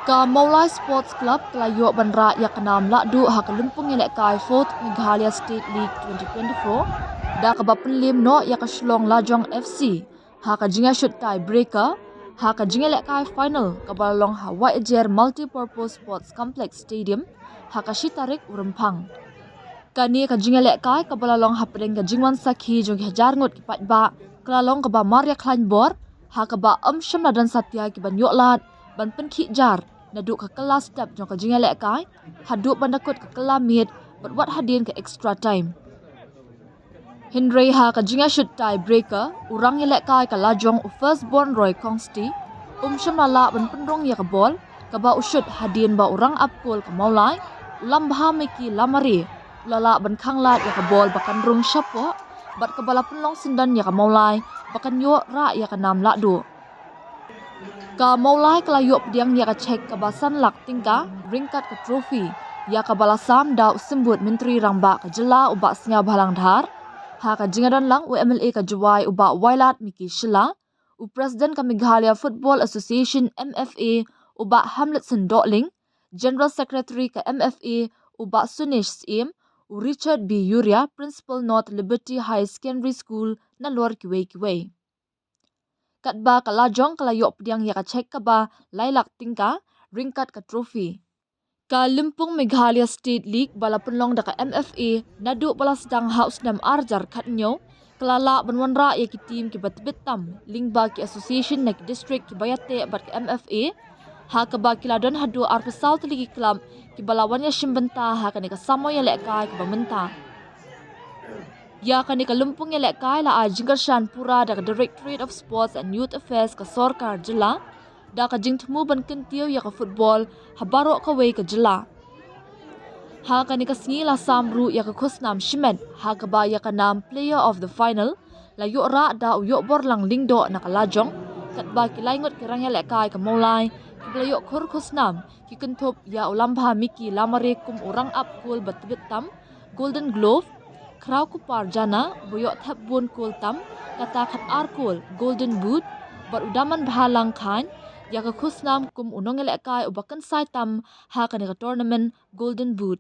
Ka Mawlai Sports Club kelayo bandra ya kenam lahduh ha lympung ialehkai 4th Meghalaya State League 2024 da ka bapenlim no ya ka Shlong Lajong FC ha ka jinga shoot tie breaker ha ka jinga ialehkai final ka balong ha Wajer Multi-Purpose Sports Complex Stadium ha ka Shitarik Urempang. Kani ka jinga ialehkai ka balalong ha pedeng ka jingwan sakhi jong hajar ngut ki patba kalalong ka ba Maria Kleinbor ha ka ba Sham Ladan Satya ki ban yoklat ban penki jar naduk ke kelas step jong ke jinga ialehkai haduk bandakut ke kelamit berbuat hadin ke extra time. Hindray ha ke jinga shoot tie breaker urang ialehkai ke lajong first born Roy Kongsti Sham Lala ban pendrong ya ke bol ke ba usut hadin ba urang apkul ke Mawlai ulam baha meki lamari lala ban khanglat ya ke bol bakan rung syapo bat ke bala penlong sindan ya ke Mawlai bakan yo ra ya ke nam lahduh. Ka Mawlai kelayo pediang ya ka cek ke basan lak tingka ringkat ke trofi ya ka balasam da sembut menteri rangba ke jela ubak singa balang dhar ha ka jingadan lang UMLA ka juwai ubak wailat miki Syllad u presiden ka Meghalaya Football Association MFA ubak Hamletson Dokling general secretary ka MFA ubak Sunish Sim u Richard B Yuria principal North Liberty High Secondary School na luar kiwei kat ba kalajong kelayo pediang ya ka cek ka ba lailak tingka ringkat ka trofi. Ka lympung Meghalaya State League bala penlong da ka MFA naduk bala sedang haus nam arjar kat nyo kelala banwanra ya ki team ki batbit tam lingba ki association na ki district ki bayate bat ka MFA ha ka ba kiladon hadu arpa South League Club ki balawan ya shimbenta ha ka ni ka samo ya ialehkai ki bamenta. Ya kan ka lympung ialehkai la jingkarshan pura da Directorate of Sports and Youth Affairs ka Sorkar Jela da ka jingtemu ban kentio ya ka football habaro ka wei ka Jela. Ha kan ka singi la samru ya ka khusnam Shimed ha ka ba ya ka nam player of the final la yo ra da u yo bor lang lingdo na ka lajong kat ba ki laingot ki rang ialehkai ka Mawlai ki belayo khur khusnam ki kentup ya ulambha miki lamare kum urang up kul batbit tam Golden Glove Krau kupar jana boyok thap bun kul tam kata khat ar kul Golden Boot bar udaman bhalang khan ya ka khusnam kum unong ialehkai ubakan sai tam ha ka ni ka tournament Golden Boot.